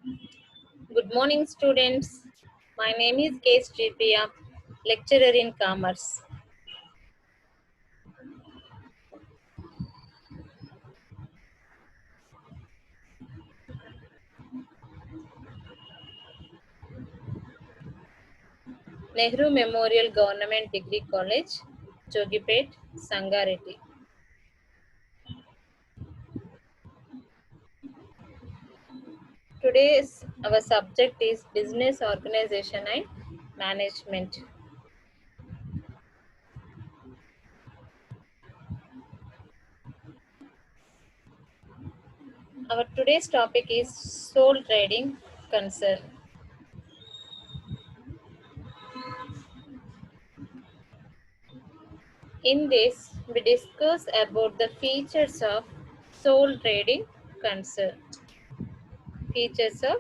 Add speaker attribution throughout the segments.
Speaker 1: Good morning, students. My name is K. Sripriya, lecturer in commerce. Nehru Memorial Government Degree College, Jogipet, Sangareddy. Today's our subject is business organization and management. Our today's topic is sole trading concern. In this, we discuss about the features of sole trading concern. Features of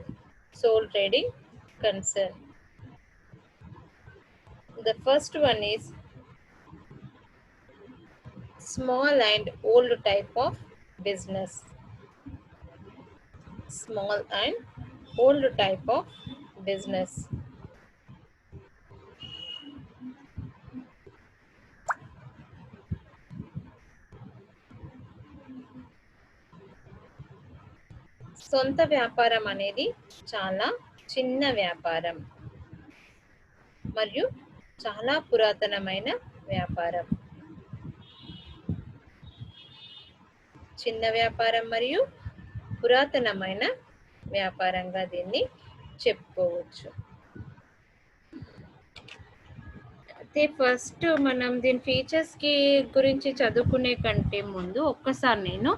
Speaker 1: sole trading concern. The first one is small and old type of business. Small and old type of business. సొంత వ్యాపారం అనేది చాలా చిన్న వ్యాపారం మరియు చాలా పురాతనమైన వ్యాపారం. చిన్న వ్యాపారం మరియు పురాతనమైన వ్యాపారంగా దీన్ని చెప్పుకోవచ్చు. అయితే ఫస్ట్ మనం దీని ఫీచర్స్కి గురించి చదువుకునే కంటే ముందు ఒక్కసారి నేను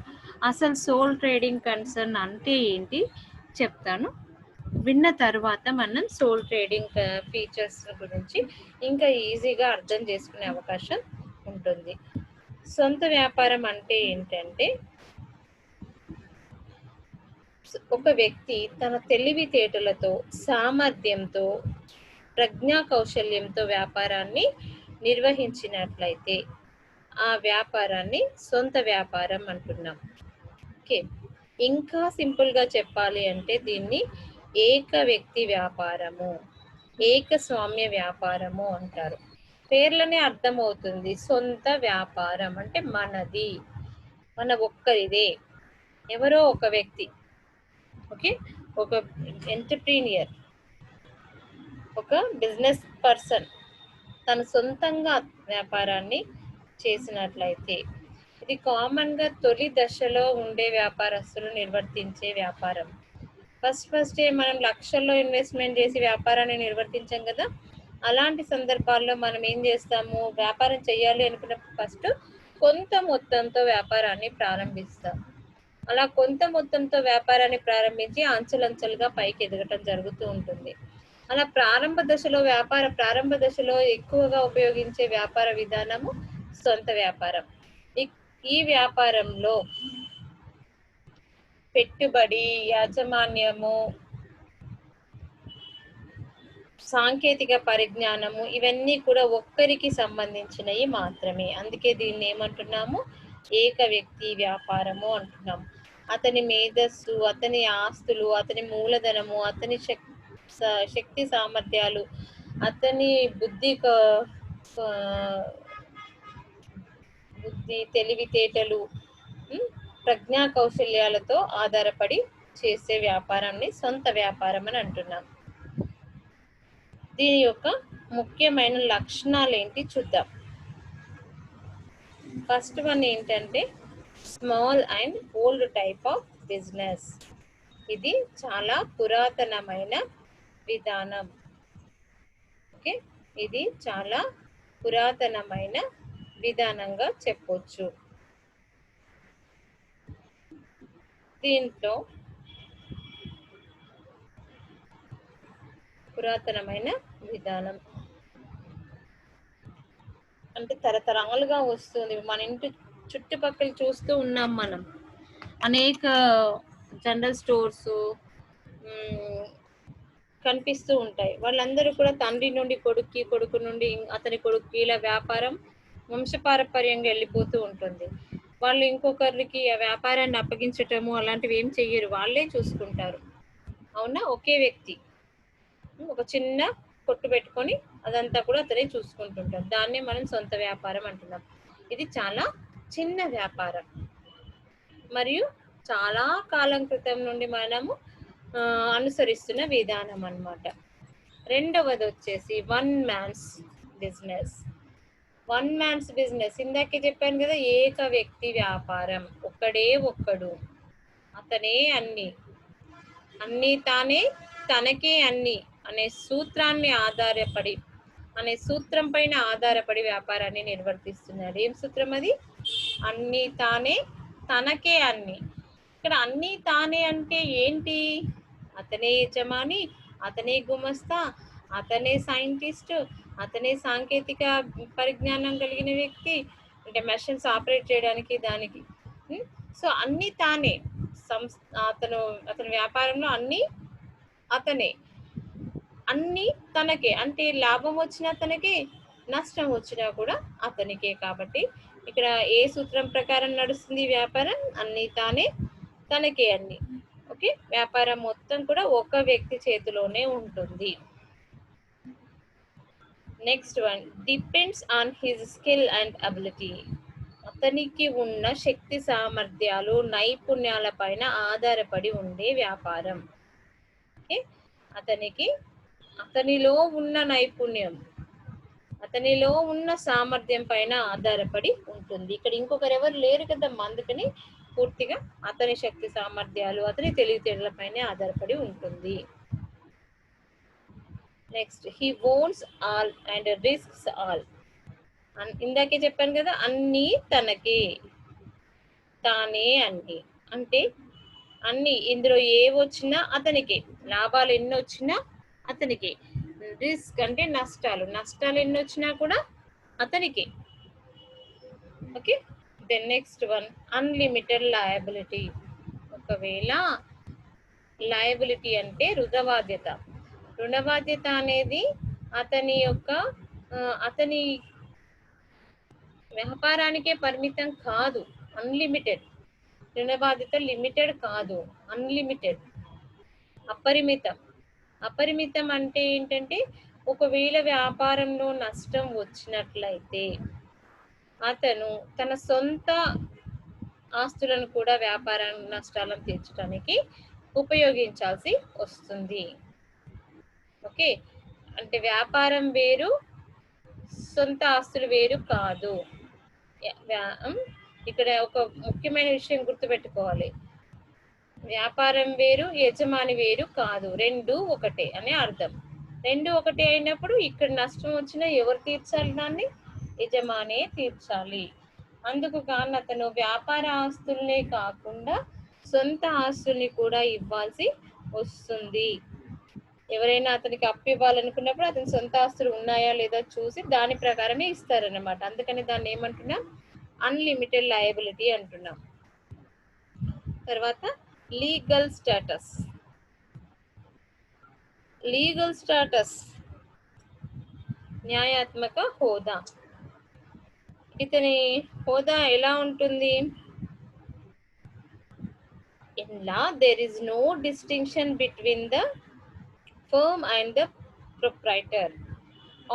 Speaker 1: అసలు సోల్ ట్రేడింగ్ కన్సర్న్ అంటే ఏంటి చెప్తాను. విన్న తర్వాత మనం సోల్ ట్రేడింగ్ ఫీచర్స్ గురించి ఇంకా ఈజీగా అర్థం చేసుకునే అవకాశం ఉంటుంది. సొంత వ్యాపారం అంటే ఏంటంటే ఒక వ్యక్తి తన తెలివితేటలతో, సామర్థ్యంతో, ప్రజ్ఞా కౌశల్యంతో వ్యాపారాన్ని నిర్వహించినట్లయితే ఆ వ్యాపారాన్ని సొంత వ్యాపారం అంటున్నాం. ఓకే, ఇంకా సింపుల్గా చెప్పాలి అంటే దీన్ని ఏక వ్యక్తి వ్యాపారము, ఏకస్వామ్య వ్యాపారము అంటారు. పేర్లనే అర్థమవుతుంది. సొంత వ్యాపారం అంటే మనది, మన ఒక్కరిదే, ఎవరో ఒక వ్యక్తి. ఓకే, ఒక ఎంటర్ప్రీనియర్, ఒక బిజినెస్ పర్సన్ తన సొంతంగా వ్యాపారాన్ని చేసినట్లయితే ఇది కామన్గా తొలి దశలో ఉండే వ్యాపారస్తులు నిర్వర్తించే వ్యాపారం. ఫస్టే మనం లక్షల్లో ఇన్వెస్ట్మెంట్ చేసి వ్యాపారాన్ని నిర్వర్తించాం కదా, అలాంటి సందర్భాల్లో మనం ఏం చేస్తాము, వ్యాపారం చేయాలి అనుకున్నప్పుడు ఫస్ట్ కొంత మొత్తంతో వ్యాపారాన్ని ప్రారంభిస్తాం. అలా కొంత మొత్తంతో వ్యాపారాన్ని ప్రారంభించి అంచెలంచెలుగా పైకి ఎదగటం జరుగుతూ ఉంటుంది. అలా ప్రారంభ దశలో ఎక్కువగా ఉపయోగించే వ్యాపార విధానము సొంత వ్యాపారం. ఈ వ్యాపారంలో పెట్టుబడి, యాజమాన్యము, సాంకేతిక పరిజ్ఞానము ఇవన్నీ కూడా ఒక్కరికి సంబంధించినవి మాత్రమే. అందుకే దీన్ని ఏమంటున్నాము, ఏక వ్యక్తి వ్యాపారము అంటున్నాము. అతని మేధస్సు, అతని ఆస్తులు, అతని మూలధనము, అతని శక్తి సామర్థ్యాలు, అతని బుద్ధి, తెలివితేటలు, ప్రజ్ఞా కౌశల్యాలతో ఆధారపడి చేసే వ్యాపారాన్ని సొంత వ్యాపారం అని అంటున్నాం. దీని యొక్క ముఖ్యమైన లక్షణాలు ఏంటి చూద్దాం. ఫస్ట్ వన్ ఏంటంటే small and old type of business. ఇది చాలా పురాతనమైన విధానం. ఓకే, ఇది చాలా పురాతనమైన విధానంగా చెప్పొచ్చు. దీంట్లో పురాతనమైన విధానం అంటే తరతరాలుగా వస్తుంది. మన ఇంటి చుట్టుపక్కల చూస్తూ ఉన్నాం మనం. అనేక జనరల్ స్టోర్స్ కనిపిస్తూ ఉంటాయి. వాళ్ళందరూ కూడా తండ్రి నుండి కొడుక్కి, కొడుకు నుండి అతని కొడుక్కి ఇలా వ్యాపారం వంశపారపర్యంగా వెళ్ళిపోతూ ఉంటుంది. వాళ్ళు ఇంకొకరికి ఆ వ్యాపారాన్ని అప్పగించటము అలాంటివి ఏం చెయ్యరు, వాళ్ళే చూసుకుంటారు. అవునా? ఒకే వ్యక్తి ఒక చిన్న కొట్టు పెట్టుకొని అదంతా కూడా అతనే చూసుకుంటుంటాడు. దాన్నే మనం సొంత వ్యాపారం అంటున్నాం. ఇది చాలా చిన్న వ్యాపారం మరియు చాలా కాలం క్రితం నుండి మనము అనుసరిస్తున్న విధానం అన్నమాట. రెండవది వచ్చేసి one man's business. One man's business ఇందాకే చెప్పాను కదా, ఏక వ్యక్తి వ్యాపారం. ఒక్కడే ఒక్కడు, అతనే అన్ని, అన్ని తానే, తనకే అన్ని అనే సూత్రం పైన ఆధారపడి వ్యాపారాన్ని నిర్వర్తిస్తున్నాడు. ఏం సూత్రం అది? అన్ని తానే, తనకే అన్ని. ఇక్కడ అన్ని తానే అంటే ఏంటి? అతనే యజమాని, అతనే గుమస్తా, అతనే సైంటిస్ట్, అతనే సాంకేతిక పరిజ్ఞానం కలిగిన వ్యక్తి, అంటే మెషిన్స్ ఆపరేట్ చేయడానికి దానికి. సో అన్ని తానే. అతని వ్యాపారంలో అన్ని అతనే, అన్ని తనకే. అంటే లాభం వచ్చినా తనకే, నష్టం వచ్చినా కూడా అతనికే. కాబట్టి ఇక్కడ ఏ సూత్రం ప్రకారం నడుస్తుంది వ్యాపారం? అన్ని తానే, తనకే అన్ని. ఓకే, వ్యాపారం మొత్తం కూడా ఒక వ్యక్తి చేతిలోనే ఉంటుంది. Next one, depends on his skill and ability. అతనికి ఉన్న శక్తి సామర్థ్యాలు, నైపుణ్యాల పైన ఆధారపడి ఉండే వ్యాపారం. ఓకే, అతనిలో ఉన్న నైపుణ్యం, అతనిలో ఉన్న సామర్థ్యం పైన ఆధారపడి ఉంటుంది. ఇక్కడ ఇంకొకరు ఎవరు లేరు కదమ్మా, అందుకని పూర్తిగా అతని శక్తి సామర్థ్యాలు, అతని తెలివితేటల పైన ఆధారపడి ఉంటుంది. Next, he owns all and risks all. ఇందాకే చెప్పాను కదా, అన్ని తనకే, తానే అన్ని. అంటే అన్ని, ఇందులో ఏ వచ్చినా అతనికే, లాభాలు ఎన్ని వచ్చినా అతనికే, రిస్క్ అంటే నష్టాలు ఎన్ని వచ్చినా కూడా అతనికే. Okay, then next one, unlimited liability. ఒకవేళ లయబిలిటీ అంటే రుణబాధ్యత అనేది అతని వ్యాపారానికే పరిమితం కాదు. అన్లిమిటెడ్. రుణబాధ్యత లిమిటెడ్ కాదు, అన్లిమిటెడ్, అపరిమితం అంటే ఏంటంటే, ఒకవేళ వ్యాపారంలో నష్టం వచ్చినట్లయితే అతను తన సొంత ఆస్తులను కూడా వ్యాపార నష్టాలను తీర్చడానికి ఉపయోగించాల్సి వస్తుంది. ఓకే, అంటే వ్యాపారం వేరు, సొంత ఆస్తులు వేరు కాదు. ఇక్కడ ఒక ముఖ్యమైన విషయం గుర్తుపెట్టుకోవాలి, వ్యాపారం వేరు, యజమాని వేరు కాదు, రెండు ఒకటే అనే అర్థం. రెండు ఒకటే అయినప్పుడు ఇక్కడ నష్టం వచ్చినా ఎవరు తీర్చాలి? దాన్ని యజమానే తీర్చాలి. అందుకు కానీ అతను వ్యాపార ఆస్తుల్నే కాకుండా సొంత ఆస్తుల్ని కూడా ఇవ్వాల్సి వస్తుంది. ఎవరైనా అతనికి అప్పు ఇవ్వాలనుకున్నప్పుడు అతని సొంత ఆస్తులు ఉన్నాయా లేదా చూసి దాని ప్రకారమే ఇస్తారన్నమాట. అందుకని దాన్ని ఏమంటున్నాం? అన్లిమిటెడ్ లయబిలిటీ అంటున్నాం. తర్వాత లీగల్ స్టేటస్, న్యాయాత్మక హోదా. ఇతని హోదా ఎలా ఉంటుంది? In law, there is no distinction between the firm and the proprietor.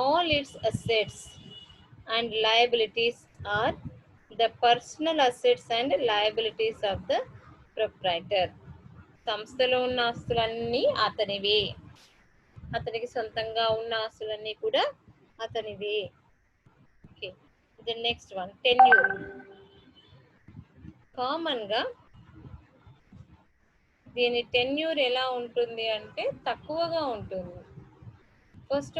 Speaker 1: All its assets and liabilities are the personal assets and liabilities of the proprietor. సంస్థలో ఉన్న ఆస్తులన్నీ అతనివే, అతనికి సొంతంగా ఉన్న ఆస్తులన్నీ కూడా అతనివే. Okay, the next one, tenure. Common గా దీని టెన్యూర్ ఎలా ఉంటుంది అంటే తక్కువగా ఉంటుంది. ఫస్ట్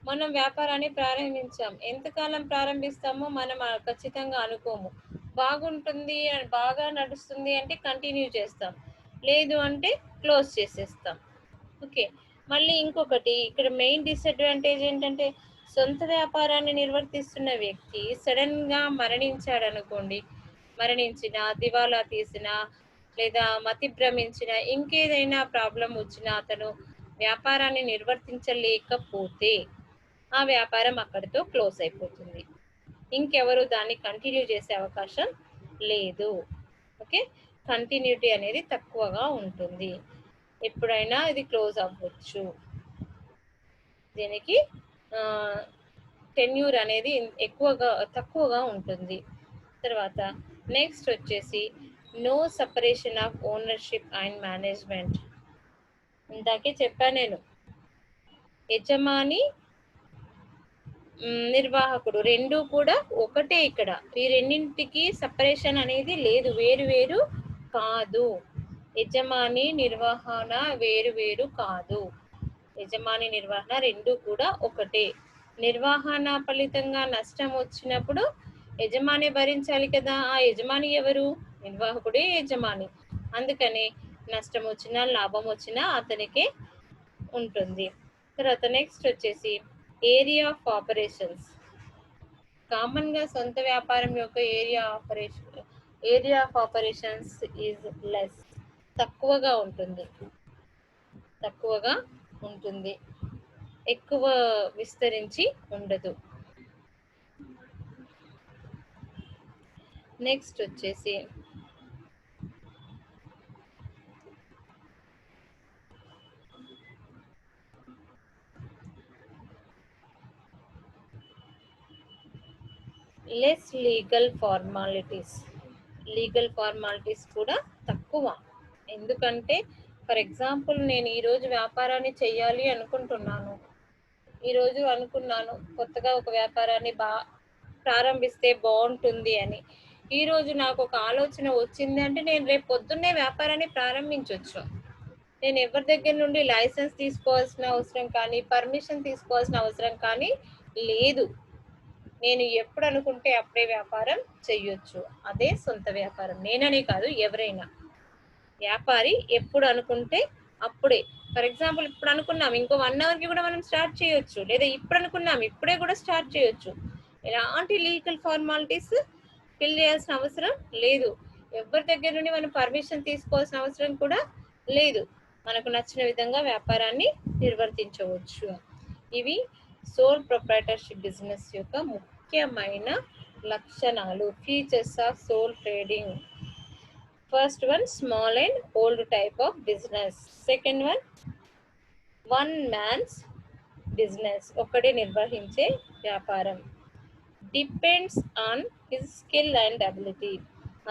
Speaker 1: మనం వ్యాపారాన్ని ప్రారంభించాం, ఎంతకాలం ప్రారంభిస్తామో మనం ఖచ్చితంగా అనుకోము. బాగుంటుంది, బాగా నడుస్తుంది అంటే కంటిన్యూ చేస్తాం, లేదు అంటే క్లోజ్ చేసేస్తాం. ఓకే, మళ్ళీ ఇంకొకటి ఇక్కడ మెయిన్ డిసడ్వాంటేజ్ ఏంటంటే, సొంత వ్యాపారాన్ని నిర్వర్తిస్తున్న వ్యక్తి సడన్ గా మరణించాడు అనుకోండి, మరణించినా, దివాలా తీసినా, లేదా మతి భ్రమించిన, ఇంకేదైనా ప్రాబ్లం వచ్చినా, అతను వ్యాపారాన్ని నిర్వర్తించలేకపోతే ఆ వ్యాపారం అక్కడితో క్లోజ్ అయిపోతుంది. ఇంకెవరు దాన్ని కంటిన్యూ చేసే అవకాశం లేదు. ఓకే, కంటిన్యూటీ అనేది తక్కువగా ఉంటుంది. ఎప్పుడైనా ఇది క్లోజ్ అవ్వచ్చు. దీనికి టెన్యూర్ అనేది తక్కువగా ఉంటుంది. తర్వాత నెక్స్ట్ వచ్చేసి no separation of ownership and management. ఇందాకే చెప్పాను నేను, యజమాని నిర్వాహకుడు రెండు కూడా ఒకటే. ఇక్కడ ఈ రెండింటికి సెపరేషన్ అనేది లేదు, వేరు వేరు కాదు. యజమాని నిర్వహణ వేరు వేరు కాదు. యజమాని నిర్వహణ రెండు కూడా ఒకటే. నిర్వహణ ఫలితంగా నష్టం వచ్చినప్పుడు యజమాని భరించాలి కదా. ఆ యజమాని ఎవరు? నిర్వాహకుడే యజమాని. అందుకని నష్టం వచ్చినా లాభం వచ్చినా అతనికే ఉంటుంది. తర్వాత నెక్స్ట్ వచ్చేసి ఏరియా ఆఫ్ ఆపరేషన్స్. కామన్ గా సొంత వ్యాపారం యొక్క area of operations is less. తక్కువగా ఉంటుంది, ఎక్కువ విస్తరించి ఉండదు. నెక్స్ట్ వచ్చేసి లెస్ లీగల్ ఫార్మాలిటీస్ కూడా తక్కువ. ఎందుకంటే ఫర్ ఎగ్జాంపుల్ నేను ఈరోజు వ్యాపారాన్ని చెయ్యాలి అనుకుంటున్నాను. ఈరోజు అనుకున్నాను కొత్తగా ఒక వ్యాపారాన్ని ప్రారంభిస్తే బాగుంటుంది అని. ఈరోజు నాకు ఒక ఆలోచన వచ్చింది అంటే నేను రేపు పొద్దున్నే వ్యాపారాన్ని ప్రారంభించవచ్చు. నేను ఎవరి దగ్గర నుండి లైసెన్స్ తీసుకోవాల్సిన అవసరం కానీ పర్మిషన్ తీసుకోవాల్సిన అవసరం కానీ లేదు. నేను ఎప్పుడు అనుకుంటే అప్పుడే వ్యాపారం చెయ్యొచ్చు. అదే సొంత వ్యాపారం. నేననే కాదు, ఎవరైనా. వ్యాపారి ఎప్పుడు అనుకుంటే అప్పుడే. ఫర్ ఎగ్జాంపుల్ ఇప్పుడు అనుకున్నాం ఇంకో 1 అవర్కి కూడా మనం స్టార్ట్ చేయొచ్చు, లేదా ఇప్పుడు అనుకున్నాం ఇప్పుడే కూడా స్టార్ట్ చేయొచ్చు. ఎలాంటి లీగల్ ఫార్మాలిటీస్ ఫిల్ చేయాల్సిన అవసరం లేదు. ఎవరి దగ్గర నుండి మనం పర్మిషన్ తీసుకోవాల్సిన అవసరం కూడా లేదు. మనకు నచ్చిన విధంగా వ్యాపారాన్ని నిర్వర్తించవచ్చు. ఇవి సోల్ ప్రొప్రైటర్షిప్ బిజినెస్ యొక్క ముఖ్యమైన లక్షణాలు, features of sole trading. First one, small and old type of business. Second one man's business, ఒక్కడే నిర్వహించే వ్యాపారం. Depends on his skill and ability,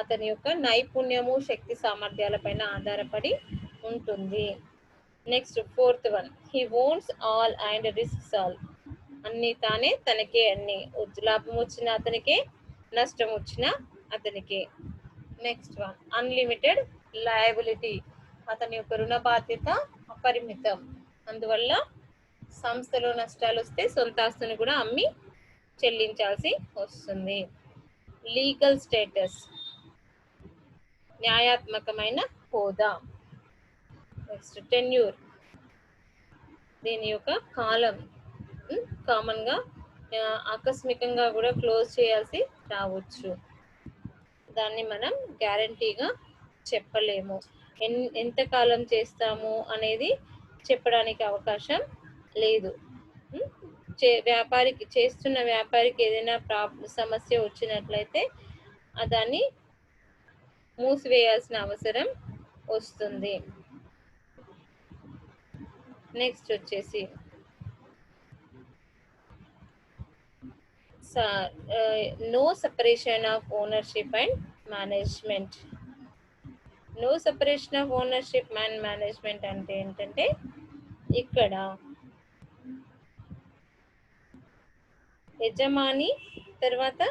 Speaker 1: అతని యొక్క నైపుణ్యము శక్తి సామర్థ్యాలపైన ఆధారపడి ఉంటుంది. Next fourth one, he owns all and risks all, అన్ని తానే తనకే అన్ని, లాభం వచ్చినా అతనికే నష్టం వచ్చినా అతనికే. నెక్స్ట్ వన్, అన్లిమిటెడ్ లయబిలిటీ, అతని యొక్క రుణ బాధ్యత అపరిమితం. అందువల్ల సంస్థలో నష్టాలు వస్తే సొంత ఆస్తుని కూడా అమ్మి చెల్లించాల్సి వస్తుంది. లీగల్ స్టేటస్, న్యాయాత్మకమైన హోదా. నెక్స్ట్ టెన్యూర్, దీని యొక్క కాలం కామన్గా ఆకస్మికంగా కూడా క్లోజ్ చేయాల్సి రావచ్చు. దాన్ని మనం గ్యారంటీగా చెప్పలేము. ఎంతకాలం చేస్తాము అనేది చెప్పడానికి అవకాశం లేదు. చేస్తున్న వ్యాపారికి ఏదైనా సమస్య వచ్చినట్లయితే దాన్ని మూసివేయాల్సిన అవసరం వస్తుంది. నెక్స్ట్ వచ్చేసి no separation of ownership and management. No separation of ownership and management అంటే ఏంటంటే ఇక్కడ యజమాని తర్వాత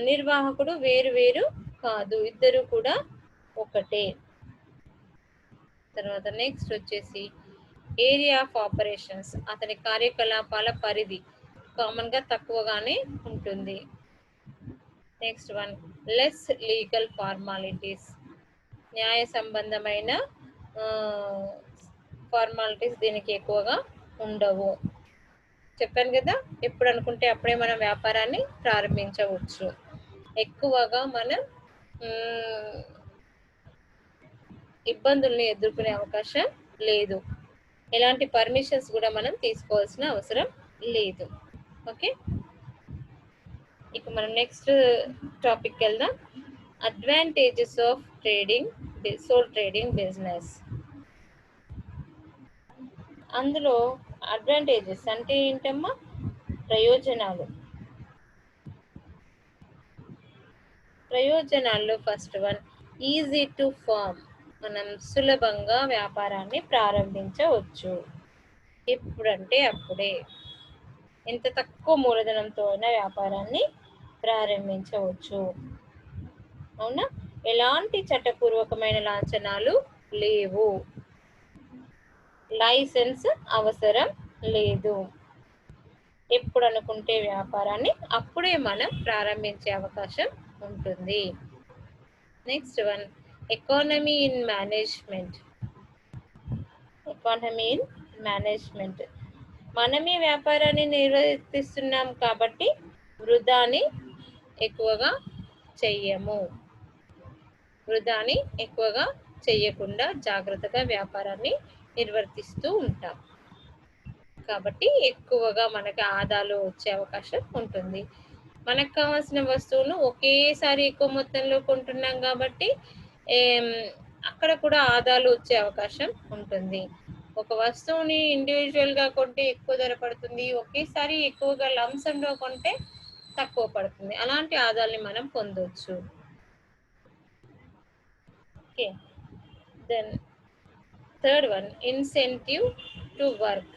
Speaker 1: నిర్వాహకుడు వేరు వేరు కాదు, ఇద్దరు కూడా ఒకటే. తర్వాత నెక్స్ట్ వచ్చేసి ఏరియా ఆఫ్ ఆపరేషన్స్, అతని కార్యకలాపాల పరిధి కామన్గా తక్కువగానే ఉంటుంది. Next one, less legal formalities, న్యాయ సంబంధమైన ఫార్మాలిటీస్ దీనికి ఎక్కువగా ఉండవు. చెప్పాను కదా, ఎప్పుడు అనుకుంటే అప్పుడే మనం వ్యాపారాన్ని ప్రారంభించవచ్చు. ఎక్కువగా మనం ఇబ్బందుల్ని ఎదుర్కొనే అవకాశం లేదు. ఎలాంటి పర్మిషన్స్ కూడా మనం తీసుకోవాల్సిన అవసరం లేదు. ఓకే, ఇక మనం నెక్స్ట్ టాపిక్కి వెళ్దాం. Advantages of sole trading business. అందులో అడ్వాంటేజెస్ అంటే ఏంటమ్మా? ప్రయోజనాలు. ప్రయోజనాల్లో first one, easy to form. మనం సులభంగా వ్యాపారాన్ని ప్రారంభించవచ్చు. ఎప్పుడంటే అప్పుడే, ఎంత తక్కువ మూలధనంతో అయినా వ్యాపారాన్ని ప్రారంభించవచ్చు. అవునా? ఎలాంటి చట్టపూర్వకమైన లాంఛనాలు లేవు. లైసెన్స్ అవసరం లేదు. ఎప్పుడు అనుకుంటే వ్యాపారాన్ని అప్పుడే మనం ప్రారంభించే అవకాశం ఉంటుంది. Next one, economy in management. Economy in management, మనమే వ్యాపారాన్ని నిర్వర్తిస్తున్నాం కాబట్టి వృధాని ఎక్కువగా చెయ్యకుండా జాగ్రత్తగా వ్యాపారాన్ని నిర్వర్తిస్తూ ఉంటాం కాబట్టి ఎక్కువగా మనకి ఆదాయాలు వచ్చే అవకాశం ఉంటుంది. మనకు కావాల్సిన వస్తువును ఒకేసారి ఎక్కువ మొత్తంలో కొంటున్నాం కాబట్టి అక్కడ కూడా ఆదాయాలు వచ్చే అవకాశం ఉంటుంది. ఒక వస్తువుని ఇండివిజువల్గా కొంటే ఎక్కువ ధర పడుతుంది, ఒకేసారి ఎక్కువగా లంసంలో కొంటే తక్కువ పడుతుంది. అలాంటి ఆదాయాన్ని మనం పొందొచ్చు. Okay, then third one, incentive to work.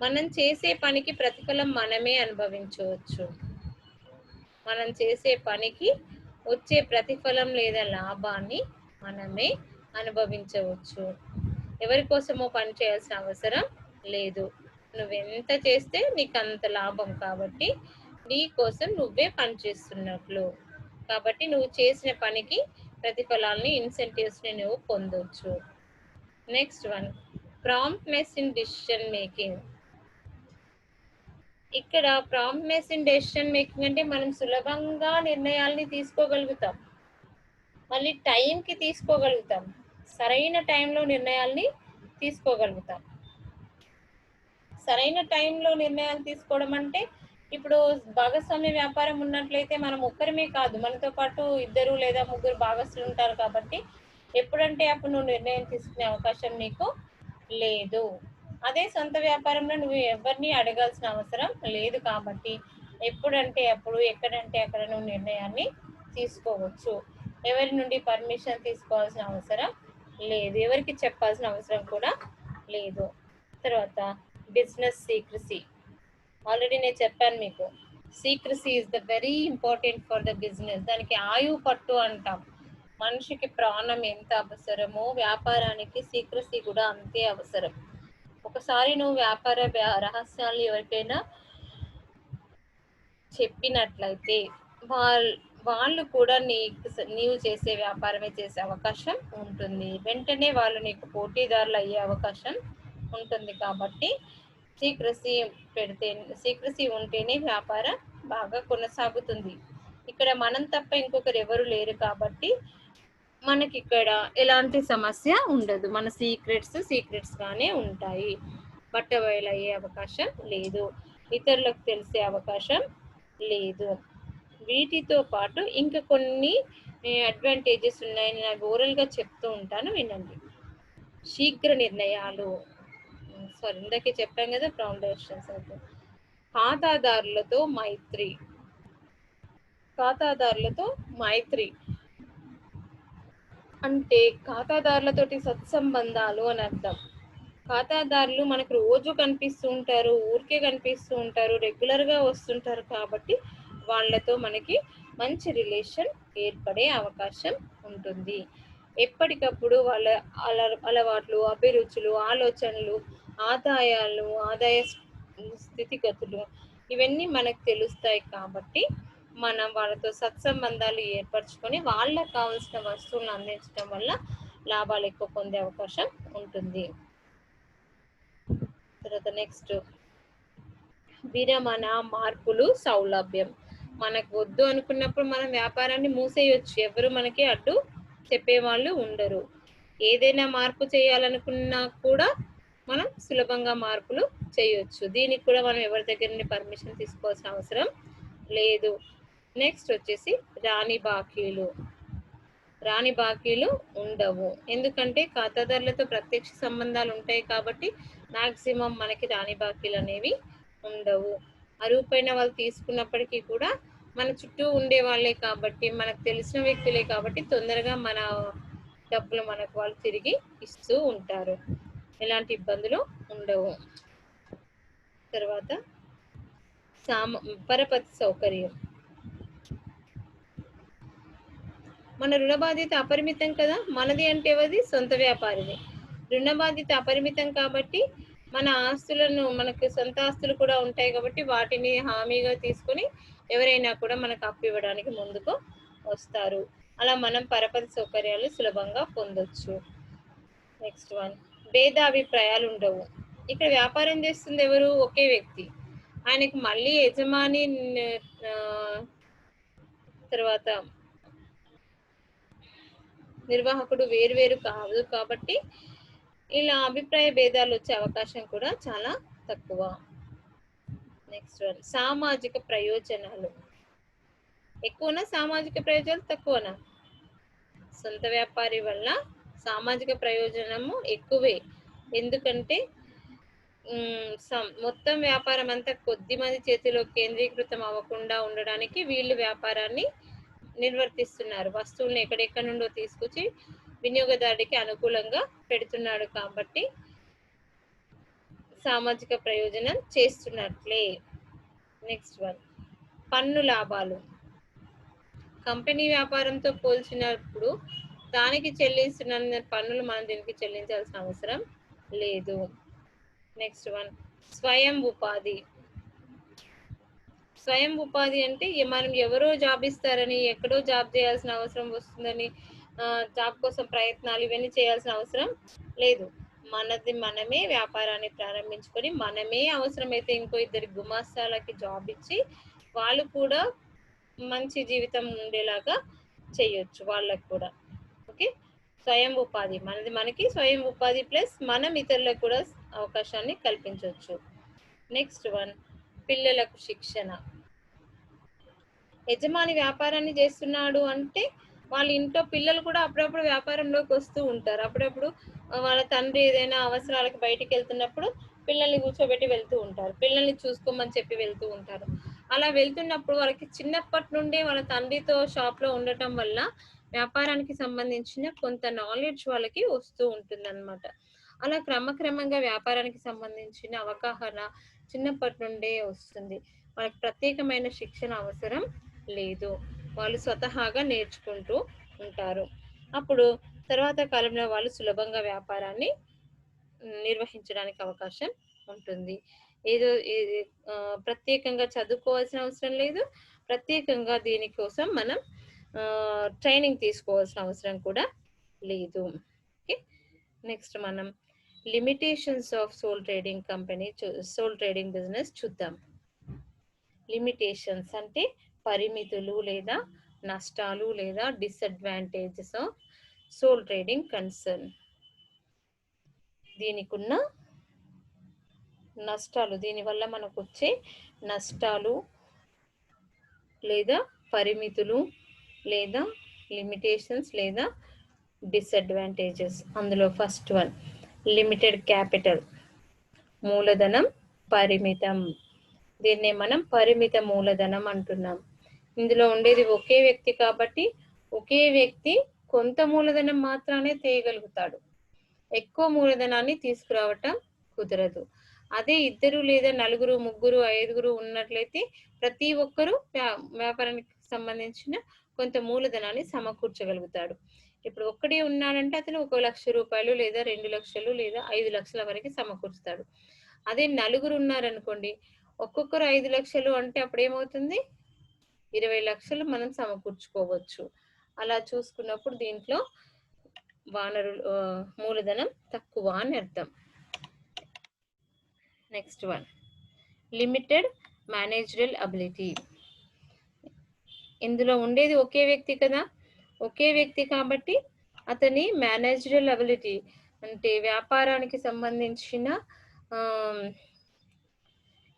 Speaker 1: మనం చేసే పనికి ప్రతిఫలం మనమే అనుభవించవచ్చు. మనం చేసే పనికి వచ్చే ప్రతిఫలం లేదా లాభాన్ని మనమే అనుభవించవచ్చు. ఎవరి కోసమో పని చేయాల్సిన అవసరం లేదు. నువ్వెంత చేస్తే నీకు అంత లాభం, కాబట్టి నీ కోసం నువ్వే పని చేస్తున్నట్లు. కాబట్టి నువ్వు చేసిన పనికి ప్రతిఫలాన్ని, ఇన్సెంటివ్స్ని నువ్వు పొందొచ్చు. Next one, promptness in decision making. ఇక్కడ ప్రాంప్ట్నెస్ ఇన్ డెసిషన్ మేకింగ్ అంటే మనం సులభంగా నిర్ణయాల్ని తీసుకోగలుగుతాం, మళ్ళీ టైంకి తీసుకోగలుగుతాం, సరైన టైంలో నిర్ణయాల్ని తీసుకోగలుగుతాం. సరైన టైంలో నిర్ణయాలు తీసుకోవడం అంటే, ఇప్పుడు భాగస్వామ్య వ్యాపారం ఉన్నట్లయితే మనం ఒక్కరమే కాదు, మనతో పాటు 2 లేదా 3 భాగస్తులు ఉంటారు కాబట్టి ఎప్పుడంటే అప్పుడు నువ్వు నిర్ణయం తీసుకునే అవకాశం నీకు లేదు. అదే సొంత వ్యాపారంలో నువ్వు ఎవరిని అడగాల్సిన అవసరం లేదు కాబట్టి ఎప్పుడంటే అప్పుడు, ఎక్కడంటే అక్కడ నువ్వు నిర్ణయాన్ని తీసుకోవచ్చు. ఎవరి నుండి పర్మిషన్ తీసుకోవాల్సిన అవసరం లేదు, ఎవరికి చెప్పాల్సిన అవసరం కూడా లేదు. తర్వాత బిజినెస్ సీక్రసీ. ఆల్రెడీ నేను చెప్పాను మీకు, secrecy is the very important for the business. దానికి ఆయువు పట్టు అంటాం. మనిషికి ప్రాణం ఎంత అవసరమో వ్యాపారానికి సీక్రసీ కూడా అంతే అవసరం. ఒకసారి నువ్వు వ్యాపార రహస్యాలు ఎవరికైనా చెప్పినట్లయితే వాళ్ళు కూడా నీవు చేసే వ్యాపారమే చేసే అవకాశం ఉంటుంది. వెంటనే వాళ్ళు నీకు పోటీదారులు అయ్యే అవకాశం ఉంటుంది. కాబట్టి సీక్రసీ ఉంటేనే వ్యాపారం బాగా కొనసాగుతుంది. ఇక్కడ మనం తప్ప ఇంకొకరు ఎవరు లేరు కాబట్టి మనకి ఇక్కడ ఎలాంటి సమస్య ఉండదు. మన సీక్రెట్స్ గానే ఉంటాయి. బట్టబయలు అయ్యే అవకాశం లేదు, ఇతరులకు తెలిసే అవకాశం లేదు. వీటితో పాటు ఇంకా కొన్ని అడ్వాంటేజెస్ ఉన్నాయని నాకు ఓరల్గా చెప్తూ ఉంటాను, వినండి. శీఘ్ర నిర్ణయాలు. ఇందాకే చెప్పాం కదా, ఫౌండేషన్స్. ఖాతాదారులతో మైత్రి అంటే ఖాతాదారులతోటి సత్సంబంధాలు అని అర్థం. ఖాతాదారులు మనకు రోజు కనిపిస్తూ ఉంటారు, ఊరికే కనిపిస్తూ ఉంటారు, రెగ్యులర్గా వస్తుంటారు కాబట్టి వాళ్ళతో మనకి మంచి రిలేషన్ ఏర్పడే అవకాశం ఉంటుంది. ఎప్పటికప్పుడు వాళ్ళ అలవాట్లు, అభిరుచులు, ఆలోచనలు, ఆదాయ స్థితిగతులు ఇవన్నీ మనకు తెలుస్తాయి కాబట్టి మనం వాళ్ళతో సత్సంబంధాలు ఏర్పరచుకొని వాళ్ళకు కావాల్సిన వస్తువులను అందించడం వల్ల లాభాలు ఎక్కువ పొందే అవకాశం ఉంటుంది. తర్వాత నెక్స్ట్, విరమణ, మార్పులు, సౌలభ్యం. మనకు వద్దు అనుకున్నప్పుడు మనం వ్యాపారాన్ని మూసేయొచ్చు, ఎవరు మనకి అడ్డు చెప్పేవాళ్ళు ఉండరు. ఏదైనా మార్పు చేయాలనుకున్నా కూడా మనం సులభంగా మార్పులు చేయొచ్చు. దీనికి కూడా మనం ఎవరి దగ్గర నుండి పర్మిషన్ తీసుకోవాల్సిన అవసరం లేదు. నెక్స్ట్ వచ్చేసి రాని బాకీలు. రాని బాకీలు ఉండవు. ఎందుకంటే ఖాతాదారులతో ప్రత్యక్ష సంబంధాలు ఉంటాయి కాబట్టి మాక్సిమం మనకి రాని బాకీలు అనేవి ఉండవు. అరువుపైన వాళ్ళు తీసుకున్నప్పటికీ కూడా మన చుట్టూ ఉండే వాళ్ళే కాబట్టి, మనకు తెలిసిన వ్యక్తులే కాబట్టి తొందరగా మన డబ్బులు మనకు వాళ్ళు తిరిగి ఇస్తూ ఉంటారు. ఎలాంటి ఇబ్బందులు ఉండవు. తర్వాత పరపతి సౌకర్యం. మన రుణ బాధ్యత అపరిమితం కదా. మనది అంటే ఎవరిది? సొంత వ్యాపారిది. రుణ బాధ్యత అపరిమితం కాబట్టి మన ఆస్తులను, మనకు సొంత ఆస్తులు కూడా ఉంటాయి కాబట్టి వాటిని హామీగా తీసుకొని ఎవరైనా కూడా మనకు అప్పు ఇవ్వడానికి ముందుకు వస్తారు. అలా మనం పరపతి సౌకర్యాలు సులభంగా పొందొచ్చు. నెక్స్ట్ వన్, భేదాభిప్రాయాలు ఉండవు. ఇక్కడ వ్యాపారం చేస్తుంది ఎవరు? ఒకే వ్యక్తి. ఆయనకు మళ్ళీ యజమాని తర్వాత నిర్వాహకుడు వేరు కాదు కాబట్టి ఇలా అభిప్రాయ భేదాలు వచ్చే అవకాశం కూడా చాలా తక్కువ. నెక్స్ట్ వన్, సామాజిక ప్రయోజనాలు. ఎక్కువనా సామాజిక ప్రయోజనాలు తక్కువనా? సొంత వ్యాపారి వల్ల సామాజిక ప్రయోజనము ఎక్కువే. ఎందుకంటే మొత్తం వ్యాపారం అంతా కొద్ది మంది చేతిలో కేంద్రీకృతం అవ్వకుండా ఉండడానికి వీళ్ళు వ్యాపారాన్ని నిర్వర్తిస్తున్నారు. వస్తువులను ఎక్కడెక్కడి నుండో తీసుకొచ్చి వినియోగదారుడికి అనుకూలంగా పెడుతున్నాడు కాబట్టి సామాజిక ప్రయోజనం చేస్తున్నట్లే. నెక్స్ట్ వన్, పన్ను లాభాలు. కంపెనీ వ్యాపారంతో పోల్చినప్పుడు దానికి చెల్లిస్తున్న పన్నులు మనం దీనికి చెల్లించాల్సిన అవసరం లేదు. నెక్స్ట్ వన్, స్వయం ఉపాధి. స్వయం ఉపాధి అంటే మనం ఎవరో జాబ్ ఇస్తారని, ఎక్కడో జాబ్ చేయాల్సిన అవసరం వస్తుందని, జాబ్ కోసం ప్రయత్నాలు ఇవన్నీ చేయాల్సిన అవసరం లేదు. మనది మనమే వ్యాపారాన్ని ప్రారంభించుకొని మనమే అవసరమైతే ఇంకో ఇద్దరి గుమాస్తాలకి జాబ్ ఇచ్చి వాళ్ళు కూడా మంచి జీవితం ఉండేలాగా చేయొచ్చు వాళ్ళకు కూడా. ఓకే, స్వయం ఉపాధి మనది మనకి స్వయం ఉపాధి ప్లస్ మనం ఇతరులకు కూడా అవకాశాన్ని కల్పించవచ్చు. నెక్స్ట్ వన్, పిల్లలకు శిక్షణ. యజమాని వ్యాపారాన్ని చేస్తున్నాడు అంటే వాళ్ళ ఇంట్లో పిల్లలు కూడా అప్పుడప్పుడు వ్యాపారంలోకి వస్తూ ఉంటారు. అప్పుడప్పుడు వాళ్ళ తండ్రి ఏదైనా అవసరాలకు బయటికి వెళ్తున్నప్పుడు పిల్లల్ని కూర్చోబెట్టి వెళ్తూ ఉంటారు. పిల్లల్ని చూసుకోమని చెప్పి వెళ్తూ ఉంటారు. అలా వెళ్తున్నప్పుడు వాళ్ళకి చిన్నప్పటి నుండే వాళ్ళ తండ్రితో షాప్లో ఉండటం వల్ల వ్యాపారానికి సంబంధించిన కొంత నాలెడ్జ్ వాళ్ళకి వస్తూ ఉంటుందన్నమాట. అలా క్రమక్రమంగా వ్యాపారానికి సంబంధించిన అవగాహన చిన్నప్పటి నుండే వస్తుంది. వాళ్ళకి ప్రత్యేకమైన శిక్షణ అవసరం లేదు. వాళ్ళు స్వతహాగా నేర్చుకుంటూ ఉంటారు. అప్పుడు తర్వాత కాలంలో వాళ్ళు సులభంగా వ్యాపారాన్ని నిర్వహించడానికి అవకాశం ఉంటుంది. ఏదో ప్రత్యేకంగా చదువుకోవాల్సిన అవసరం లేదు. ప్రత్యేకంగా దీనికోసం మనం ట్రైనింగ్ తీసుకోవాల్సిన అవసరం కూడా లేదు. ఓకే, నెక్స్ట్ మనం limitations of sole trading company, sole trading business చూద్దాం. లిమిటేషన్స్ అంటే పరిమితులు లేదా నష్టాలు లేదా disadvantages of sole trading concern. దీనికి ఉన్న నష్టాలు, దీనివల్ల మనకు వచ్చే నష్టాలు లేదా పరిమితులు లేదా లిమిటేషన్స్ లేదా డిసడ్వాంటేజెస్. అందులో ఫస్ట్ వన్, లిమిటెడ్ క్యాపిటల్. మూలధనం పరిమితం. దీన్నే మనం పరిమిత మూలధనం అంటున్నాం. ఇందులో ఉండేది ఒకే వ్యక్తి కాబట్టి ఒకే వ్యక్తి కొంత మూలధనం మాత్రమే తేయగలుగుతాడు. ఎక్కువ మూలధనాన్ని తీసుకురావటం కుదరదు. అదే ఇద్దరు లేదా నలుగురు, ముగ్గురు, ఐదుగురు ఉన్నట్లయితే ప్రతి ఒక్కరూ వ్యాపారానికి సంబంధించిన కొంత మూలధనాన్ని సమకూర్చగలుగుతాడు. ఇప్పుడు ఒక్కడే ఉన్నాడంటే అతను 1 లక్ష రూపాయలు లేదా 2 లక్షలు లేదా 5 లక్షల వరకు సమకూర్చుతాడు. అదే నలుగురు ఉన్నారనుకోండి, ఒక్కొక్కరు 5 లక్షలు అంటే అప్పుడు ఏమవుతుంది? 20 లక్షలు మనం సమకూర్చుకోవచ్చు. అలా చూసుకున్నప్పుడు దీంట్లో మూలధనం తక్కువ అని అర్థం. Next one, limited managerial ability. ఇందులో ఉండేది ఒకే వ్యక్తి కదా. ఒకే వ్యక్తి కాబట్టి అతని మేనేజరల్ అబిలిటీ అంటే వ్యాపారానికి సంబంధించిన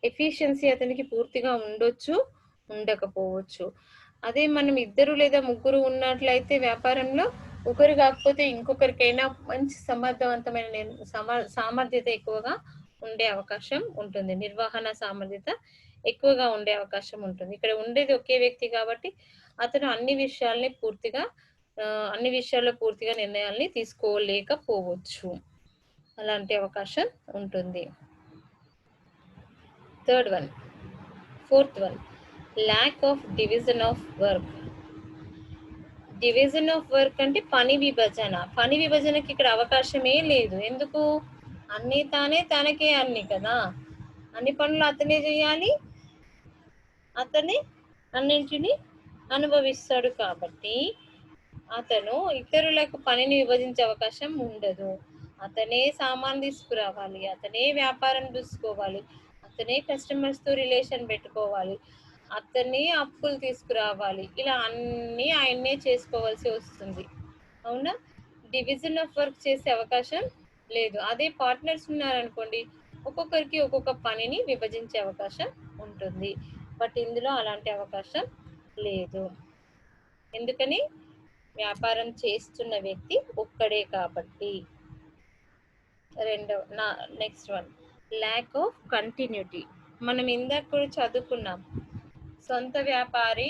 Speaker 1: ఎఫిషియన్సీ అతనికి పూర్తిగా ఉండొచ్చు, ఉండకపోవచ్చు. అదే మనం ఇద్దరు లేదా ముగ్గురు ఉన్నట్లయితే వ్యాపారంలో ఒకరు కాకపోతే ఇంకొకరికైనా మంచి సమర్థవంతమైన సామర్థ్యత ఎక్కువగా ఉండే అవకాశం ఉంటుంది. నిర్వహణ సామర్థ్యత ఎక్కువగా ఉండే అవకాశం ఉంటుంది. ఇక్కడ ఉండేది ఒకే వ్యక్తి కాబట్టి అతను అన్ని విషయాల్లో పూర్తిగా నిర్ణయాల్ని తీసుకోలేకపోవచ్చు. అలాంటి అవకాశం ఉంటుంది. Third one. Fourth one. Lack of division of work. Division of work అంటే పని విభజన. పని విభజనకి ఇక్కడ అవకాశమే లేదు. ఎందుకు? అన్నీ తనకే అన్ని కదా! అన్ని పనులు అతనే చేయాలి. అతనే అన్నింటిని అనుభవిస్తాడు కాబట్టి అతను ఇతరులకు పనిని విభజించే అవకాశం ఉండదు. అతనే సామాను తీసుకురావాలి. అతనే వ్యాపారం చూసుకోవాలి. అతనే కస్టమర్స్‌తో రిలేషన్ పెట్టుకోవాలి. అతనే అప్పులు తీసుకురావాలి. ఇలా అన్నీ ఆయన్నే చేసుకోవాల్సి వస్తుంది. అవునా? డివిజన్ ఆఫ్ వర్క్ చేసే అవకాశం లేదు. అదే పార్ట్నర్స్ ఉన్నారనుకోండి, ఒక్కొక్కరికి ఒక్కొక్క పనిని విభజించే అవకాశం ఉంటుంది. బట్ ఇందులో అలాంటి అవకాశం లేదు. ఎందుకని? వ్యాపారం చేస్తున్న వ్యక్తి ఒక్కడే కాబట్టి. Next one. Lack of continuity. మనం ఇందాక కూడా చదువుకున్నాం. సొంత వ్యాపారి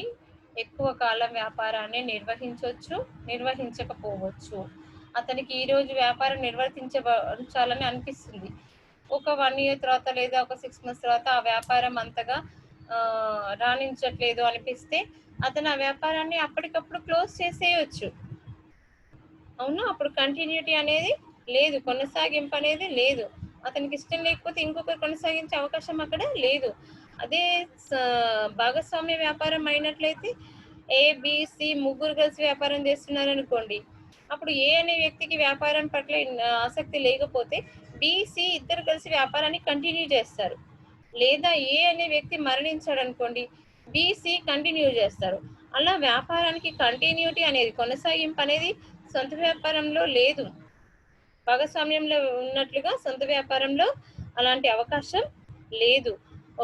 Speaker 1: ఎక్కువ కాలం వ్యాపారాన్ని నిర్వహించకపోవచ్చు. అతనికి ఈరోజు వ్యాపారం నిర్వర్తించాలని అనిపిస్తుంది. ఒక 1 ఇయర్ తర్వాత లేదా ఒక 6 మంత్స్ తర్వాత ఆ వ్యాపారం అంతగా రాణించట్లేదు అనిపిస్తే అతను ఆ వ్యాపారాన్ని అప్పటికప్పుడు క్లోజ్ చేసేయొచ్చు. అవునా? అప్పుడు కంటిన్యూటీ అనేది లేదు. కొనసాగింపు అనేది లేదు. అతనికి ఇష్టం లేకపోతే ఇంకొకరు కొనసాగించే అవకాశం అక్కడ లేదు. అదే భాగస్వామ్య వ్యాపారం అయినట్లయితే ఏ, బి, సి ముగ్గురు కలిసి వ్యాపారం చేస్తున్నారనుకోండి. అప్పుడు ఏ అనే వ్యక్తికి వ్యాపారం పట్ల ఆసక్తి లేకపోతే బి, సి ఇద్దరు కలిసి వ్యాపారాన్ని కంటిన్యూ చేస్తారు. లేదా ఏ అనే వ్యక్తి మరణించాడనుకోండి, బి, సి కంటిన్యూ చేస్తారు. అలా వ్యాపారానికి కంటిన్యూటీ అనేది, కొనసాగింపు అనేది సొంత వ్యాపారంలో లేదు. భాగస్వామ్యంలో ఉన్నట్లుగా సొంత వ్యాపారంలో అలాంటి అవకాశం లేదు.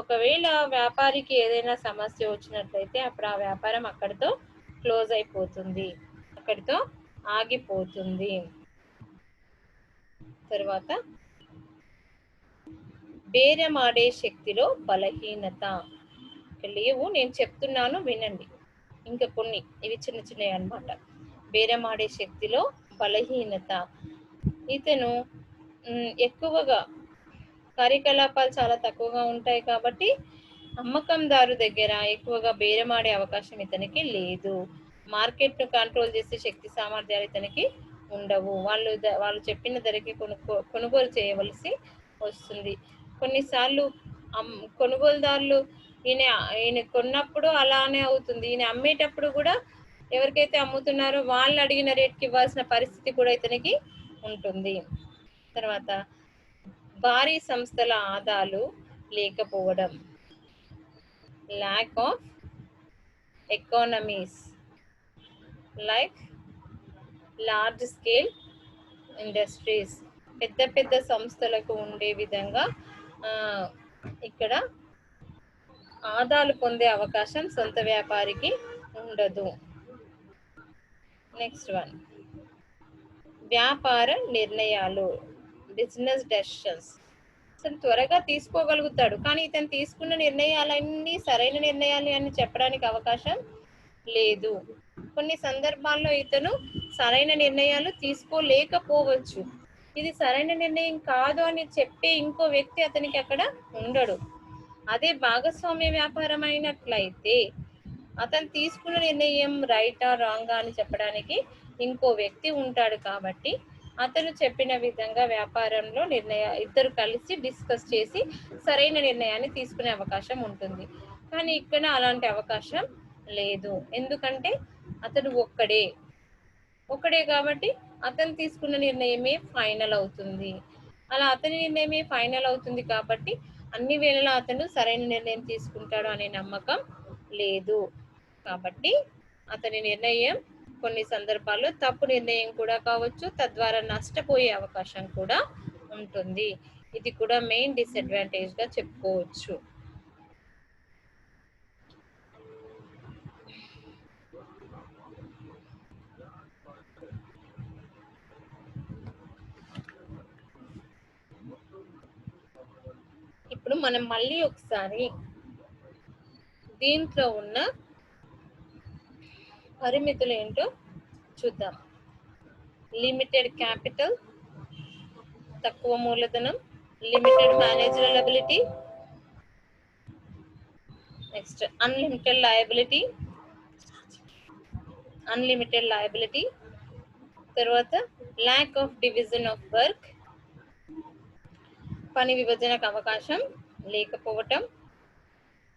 Speaker 1: ఒకవేళ వ్యాపారికి ఏదైనా సమస్య వచ్చినట్లయితే అప్పుడు ఆ వ్యాపారం అక్కడితో క్లోజ్ అయిపోతుంది. అక్కడితో ఆగిపోతుంది. తర్వాత బేరమాడే శక్తిలో బలహీనత. లేవు, నేను చెప్తున్నాను వినండి. ఇంకా కొన్ని ఇవి చిన్న చిన్నవి అన్నమాట. బేరమాడే శక్తిలో బలహీనత. ఇతను ఎక్కువగా కార్యకలాపాలు చాలా తక్కువగా ఉంటాయి కాబట్టి అమ్మకందారు దగ్గర ఎక్కువగా బేరమాడే అవకాశం ఇతనికి లేదు. మార్కెట్ను కంట్రోల్ చేసే శక్తి సామర్థ్యాలు ఇతనికి ఉండవు. వాళ్ళు చెప్పిన ధరకి కొనుగోలు చేయవలసి వస్తుంది. కొన్నిసార్లు కొనుగోలుదారులు ఈయన కొన్నప్పుడు అలానే అవుతుంది. ఈయన అమ్మేటప్పుడు కూడా ఎవరికైతే అమ్ముతున్నారో వాళ్ళు అడిగిన రేట్కి ఇవ్వాల్సిన పరిస్థితి కూడా ఇతనికి ఉంటుంది. తర్వాత భారీ సంస్థల ఆదాలు లేకపోవడం. Lack of economies like large scale industries. పెద్ద పెద్ద సంస్థలకు ఉండే విధంగా ఇక్కడ ఆదాలు పొందే అవకాశం సొంత వ్యాపారికి ఉండదు. Next one. వ్యాపార నిర్ణయాలు, బిజినెస్ డెసిషన్స్. అసలు త్వరగా తీసుకోగలుగుతాడు, కానీ ఇతను తీసుకున్న నిర్ణయాలన్నీ సరైన నిర్ణయాలు అని చెప్పడానికి అవకాశం లేదు. కొన్ని సందర్భాల్లో ఇతను సరైన నిర్ణయాలు తీసుకోలేకపోవచ్చు. ఇది సరైన నిర్ణయం కాదు అని చెప్పే ఇంకో వ్యక్తి అతనికి అక్కడ ఉండడు. అదే భాగస్వామ్య వ్యాపారం అయినట్లయితే అతను తీసుకున్న నిర్ణయం రైటా రాంగా అని చెప్పడానికి ఇంకో వ్యక్తి ఉంటాడు కాబట్టి అతను చెప్పిన విధంగా వ్యాపారంలో ఇద్దరు కలిసి డిస్కస్ చేసి సరైన నిర్ణయాన్ని తీసుకునే అవకాశం ఉంటుంది. కానీ ఇక్కడ అలాంటి అవకాశం లేదు. ఎందుకంటే అతడు ఒక్కడే కాబట్టి అతను తీసుకున్న నిర్ణయమే ఫైనల్ అవుతుంది. అలా అతని నిర్ణయమే ఫైనల్ అవుతుంది కాబట్టి అన్ని వేళలా అతను సరైన నిర్ణయం తీసుకుంటాడు అనే నమ్మకం లేదు. కాబట్టి అతని నిర్ణయం కొన్ని సందర్భాల్లో తప్పు నిర్ణయం కూడా కావచ్చు, తద్వారా నష్టపోయే అవకాశం కూడా ఉంటుంది. ఇది కూడా మెయిన్ డిసడ్వాంటేజ్గా చెప్పుకోవచ్చు. మనం మళ్ళీ ఒకసారి దీంట్లో ఉన్న పరిమితులు ఏంటో చూద్దాం. లిమిటెడ్ క్యాపిటల్, తక్కువ మూలధనం, లిమిటెడ్ మేనేజరబిలిటీ, నెక్స్ట్ అన్లిమిటెడ్ లయబిలిటీ, తర్వాత lack of division of work, పని విభజనకు అవకాశం లేకపోవటం,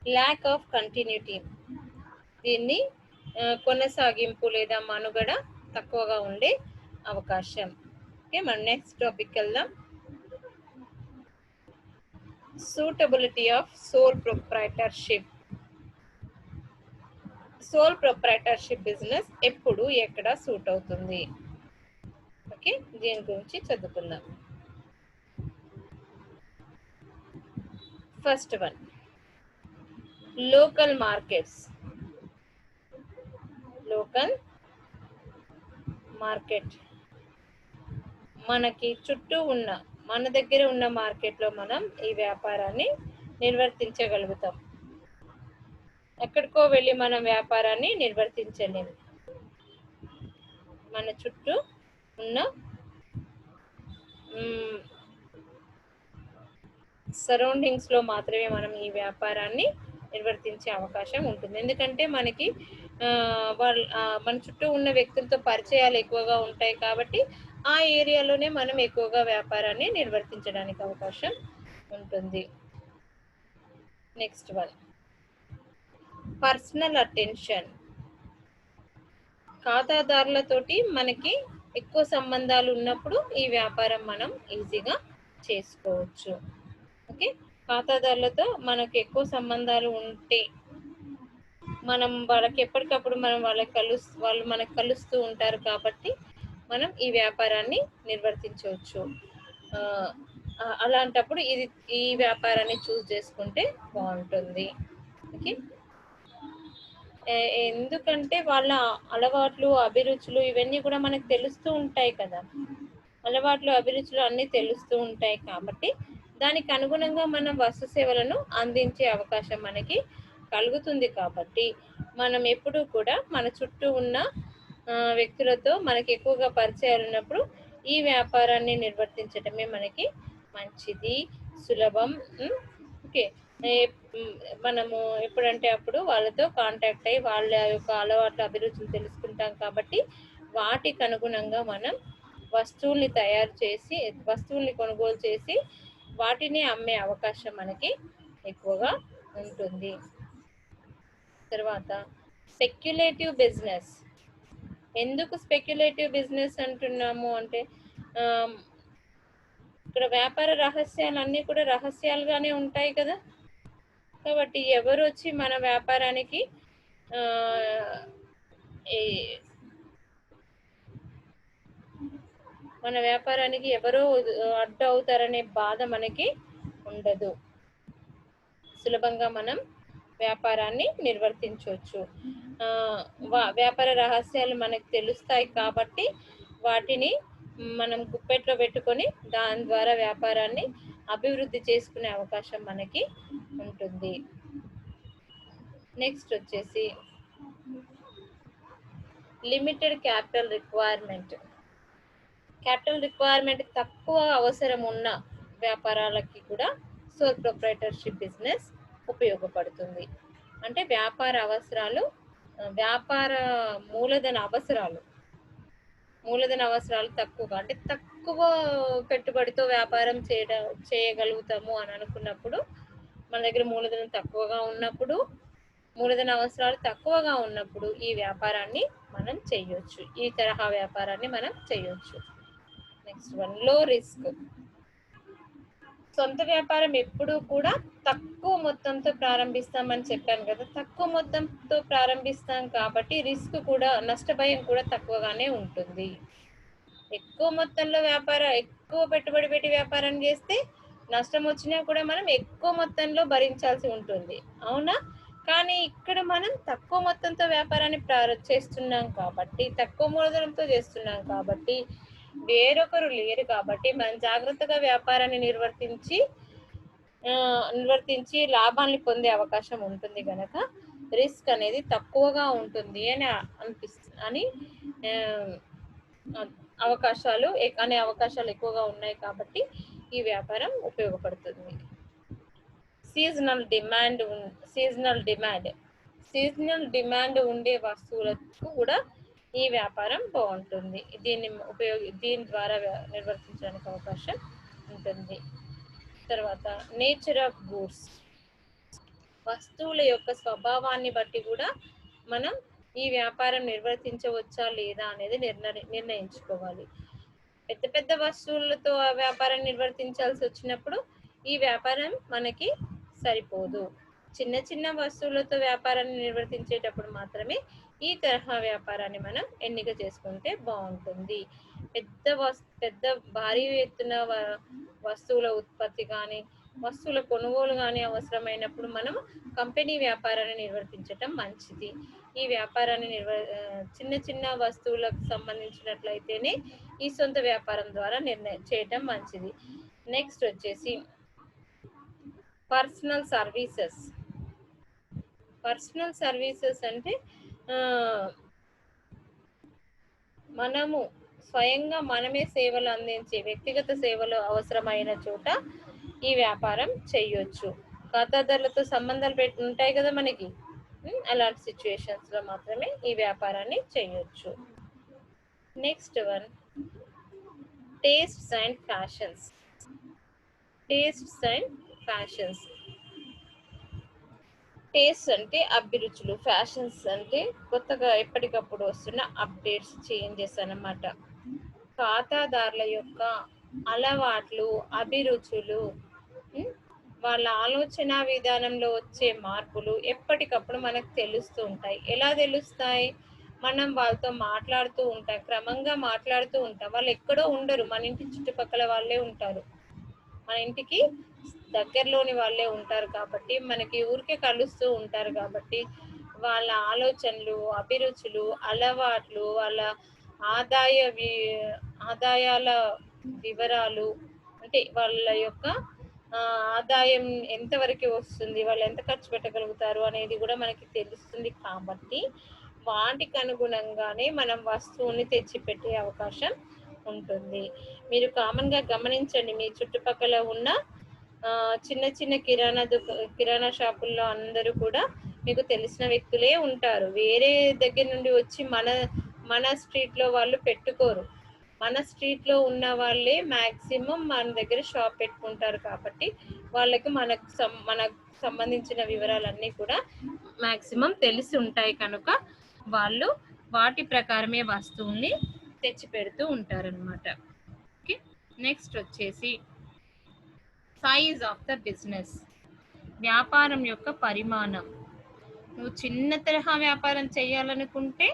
Speaker 1: ల్యాక్ ఆఫ్ కంటిన్యూటీ, దీన్ని కొనసాగింపు లేదా మనుగడ తక్కువగా ఉండే అవకాశం. ఓకే, మనం నెక్స్ట్ టాపిక్ వెళ్దాం. Suitability of sole proprietorship. Sole proprietorship business ఎప్పుడు ఎక్కడ సూట్ అవుతుంది? ఓకే, దీని గురించి చదువుకుందాం. First one, local markets. Local market మనకి చుట్టూ ఉన్న, మన దగ్గర ఉన్న మార్కెట్లో మనం ఈ వ్యాపారాన్ని నిర్వర్తించగలుగుతాం. ఎక్కడికో వెళ్ళి మనం వ్యాపారాన్ని నిర్వర్తించలేము. మన చుట్టూ ఉన్న సరౌండింగ్స్లో మాత్రమే మనం ఈ వ్యాపారాన్ని నిర్వర్తించే అవకాశం ఉంటుంది. ఎందుకంటే మనకి మన చుట్టూ ఉన్న వ్యక్తులతో పరిచయాలు ఎక్కువగా ఉంటాయి కాబట్టి ఆ ఏరియాలోనే మనం ఎక్కువగా వ్యాపారాన్ని నిర్వర్తించడానికి అవకాశం ఉంటుంది. Next one, personal attention. ఖాతాదారులతోటి మనకి ఎక్కువ సంబంధాలు ఉన్నప్పుడు ఈ వ్యాపారం మనం ఈజీగా చేసుకోవచ్చు. ఓకే, ఖాతాదారులతో మనకు ఎక్కువ సంబంధాలు ఉంటే మనం వాళ్ళకి ఎప్పటికప్పుడు మనం వాళ్ళు మనకు కలుస్తూ ఉంటారు కాబట్టి మనం ఈ వ్యాపారాన్ని నిర్వర్తించవచ్చు. అలాంటప్పుడు ఈ వ్యాపారాన్ని చూస్ చేసుకుంటే బాగుంటుంది. ఓకే, ఎందుకంటే వాళ్ళ అలవాట్లు, అభిరుచులు ఇవన్నీ కూడా మనకు తెలుస్తూ ఉంటాయి కదా. అలవాట్లు, అభిరుచులు అన్నీ తెలుస్తూ ఉంటాయి కాబట్టి దానికి అనుగుణంగా మనం వస్తు సేవలను అందించే అవకాశం మనకి కలుగుతుంది. కాబట్టి మనం ఎప్పుడూ కూడా మన చుట్టూ ఉన్న వ్యక్తులతో మనకి ఎక్కువగా పరిచయాలు ఉన్నప్పుడు ఈ వ్యాపారాన్ని నిర్వర్తించడమే మనకి మంచిది, సులభం. ఓకే, మనము ఎప్పుడంటే అప్పుడు వాళ్ళతో కాంటాక్ట్ అయ్యి వాళ్ళ యొక్క అలవాట్ల అభిరుచులు తెలుసుకుంటాం కాబట్టి వాటికి అనుగుణంగా మనం వస్తువుల్ని తయారు చేసి, వస్తువుల్ని కొనుగోలు చేసి వాటిని అమ్మే అవకాశం మనకి ఎక్కువగా ఉంటుంది. తర్వాత స్పెక్యులేటివ్ బిజినెస్. ఎందుకు స్పెక్యులేటివ్ బిజినెస్ అంటున్నాము అంటే ఇక్కడ వ్యాపార రహస్యాలు అన్నీ కూడా రహస్యాలుగానే ఉంటాయి కదా. కాబట్టి ఎవరు వచ్చి మన వ్యాపారానికి ఎవరో అడ్డు అవుతారనే బాధ మనకి ఉండదు. సులభంగా మనం వ్యాపారాన్ని నిర్వర్తించవచ్చు. వ్యాపార రహస్యాలు మనకు తెలుస్తాయి కాబట్టి వాటిని మనం గుప్పెట్లో పెట్టుకొని దాని ద్వారా వ్యాపారాన్ని అభివృద్ధి చేసుకునే అవకాశం మనకి ఉంటుంది. నెక్స్ట్ వచ్చేసి limited capital requirement. Capital requirement తక్కువ అవసరం ఉన్న వ్యాపారాలకి కూడా సోల్ ప్రొప్రైటర్షిప్ బిజినెస్ ఉపయోగపడుతుంది. అంటే వ్యాపార మూలధన అవసరాలు తక్కువగా, అంటే తక్కువ పెట్టుబడితో వ్యాపారం చేయగలుగుతాము అని అనుకున్నప్పుడు, మన దగ్గర మూలధన అవసరాలు తక్కువగా ఉన్నప్పుడు ఈ వ్యాపారాన్ని మనం చేయొచ్చు. ఈ తరహా వ్యాపారాన్ని మనం చేయొచ్చు. నెక్స్ట్ వన్, లో రిస్క్. సొంత వ్యాపారం ఎప్పుడూ కూడా తక్కువ మొత్తంతో ప్రారంభిస్తామని చెప్పాను కదా. తక్కువ మొత్తంతో ప్రారంభిస్తాం కాబట్టి రిస్క్ కూడా, నష్ట భయం కూడా తక్కువగానే ఉంటుంది. ఎక్కువ మొత్తంలో ఎక్కువ పెట్టుబడి పెట్టి వ్యాపారం చేస్తే నష్టం వచ్చినా కూడా మనం ఎక్కువ మొత్తంలో భరించాల్సి ఉంటుంది, అవునా? కానీ ఇక్కడ మనం తక్కువ మొత్తంతో వ్యాపారాన్ని చేస్తున్నాం కాబట్టి, తక్కువ మూలధనంతో చేస్తున్నాం కాబట్టి, వేరొకరు లేరు కాబట్టి మనం జాగ్రత్తగా వ్యాపారాన్ని నిర్వర్తించి నిర్వర్తించి లాభాన్ని పొందే అవకాశం ఉంటుంది గనక రిస్క్ అనేది తక్కువగా ఉంటుంది అని అని అవకాశాలు ఎక్కువగా ఉన్నాయి కాబట్టి ఈ వ్యాపారం ఉపయోగపడుతుంది. సీజనల్ డిమాండ్ ఉండే వస్తువులకు కూడా ఈ వ్యాపారం బాగుంటుంది. దీని ద్వారా నిర్వర్తించడానికి అవకాశం ఉంటుంది. తర్వాత నేచర్ ఆఫ్ గూడ్స్, వస్తువుల యొక్క స్వభావాన్ని బట్టి కూడా మనం ఈ వ్యాపారం నిర్వర్తించవచ్చా లేదా అనేది నిర్ణయించుకోవాలి. పెద్ద పెద్ద వస్తువులతో ఆ వ్యాపారం నిర్వర్తించాల్సి వచ్చినప్పుడు ఈ వ్యాపారం మనకి సరిపోదు. చిన్న చిన్న వస్తువులతో వ్యాపారాన్ని నిర్వర్తించేటప్పుడు మాత్రమే ఈ తరహా వ్యాపారాన్ని మనం ఎన్నిక చేసుకుంటే బాగుంటుంది. పెద్ద భారీ ఎత్తున వస్తువుల ఉత్పత్తి కానీ వస్తువుల కొనుగోలు కానీ అవసరమైనప్పుడు మనం కంపెనీ వ్యాపారాన్ని నిర్వర్తించటం మంచిది. ఈ వ్యాపారాన్ని చిన్న చిన్న వస్తువులకు సంబంధించినట్లయితేనే ఈ సొంత వ్యాపారం ద్వారా చేయటం మంచిది. నెక్స్ట్ వచ్చేసి పర్సనల్ సర్వీసెస్ అంటే మనము స్వయంగా మనమే సేవలు అందించే వ్యక్తిగత సేవలు అవసరమైన చోట ఈ వ్యాపారం చేయొచ్చు. ఖాతాదారులతో సంబంధాలు ఉంటాయి కదా మనకి, అలాంటి సిచ్యువేషన్స్ లో మాత్రమే ఈ వ్యాపారాన్ని చేయొచ్చు. Next one, tastes and fashions. Taste అంటే అభిరుచులు, ఫ్యాషన్స్ అంటే కొత్తగా ఎప్పటికప్పుడు వస్తున్న అప్డేట్స్, చేంజెస్ అన్నమాట. ఖాతాదారుల యొక్క అలవాట్లు, అభిరుచులు, వాళ్ళ ఆలోచన విధానంలో వచ్చే మార్పులు ఎప్పటికప్పుడు మనకు తెలుస్తూ ఉంటాయి. ఎలా తెలుస్తాయి? మనం వాళ్ళతో మాట్లాడుతూ ఉంటాం, క్రమంగా మాట్లాడుతూ ఉంటాం. వాళ్ళు ఎక్కడో ఉండరు, మన ఇంటి చుట్టుపక్కల వాళ్ళే ఉంటారు, మన ఇంటికి దగ్గరలోని వాళ్ళే ఉంటారు కాబట్టి మనకి ఊరికే కలుస్తూ ఉంటారు కాబట్టి వాళ్ళ ఆలోచనలు, అభిరుచులు, అలవాట్లు, వాళ్ళ ఆదాయాల వివరాలు, అంటే వాళ్ళ యొక్క ఆదాయం ఎంతవరకు వస్తుంది, వాళ్ళు ఎంత ఖర్చు పెట్టగలుగుతారు అనేది కూడా మనకి తెలుస్తుంది. కాబట్టి వాటికి అనుగుణంగానే మనం వస్తువుని తెచ్చిపెట్టే అవకాశం ఉంటుంది. మీరు కామన్గా గమనించండి, మీ చుట్టుపక్కల ఉన్న చిన్న చిన్న కిరాణా షాపుల్లో అందరూ కూడా మీకు తెలిసిన వ్యక్తులే ఉంటారు. వేరే దగ్గర నుండి వచ్చి మన స్ట్రీట్లో వాళ్ళు పెట్టుకోరు. మన స్ట్రీట్లో ఉన్న వాళ్ళే మ్యాక్సిమం మన దగ్గర షాప్ పెట్టుకుంటారు కాబట్టి వాళ్ళకి మనకు సంబంధించిన వివరాలన్నీ కూడా మ్యాక్సిమం తెలిసి ఉంటాయి కనుక వాళ్ళు వాటి ప్రకారమే వస్తువుల్ని తెచ్చి పెడుతూ ఉంటారనమాట. ఓకే, నెక్స్ట్ వచ్చేసి సైజ్ ఆఫ్ ద బిజినెస్, వ్యాపారం యొక్క పరిమాణం. నువ్వు చిన్న తరహా వ్యాపారం చేయాలనుకుంటే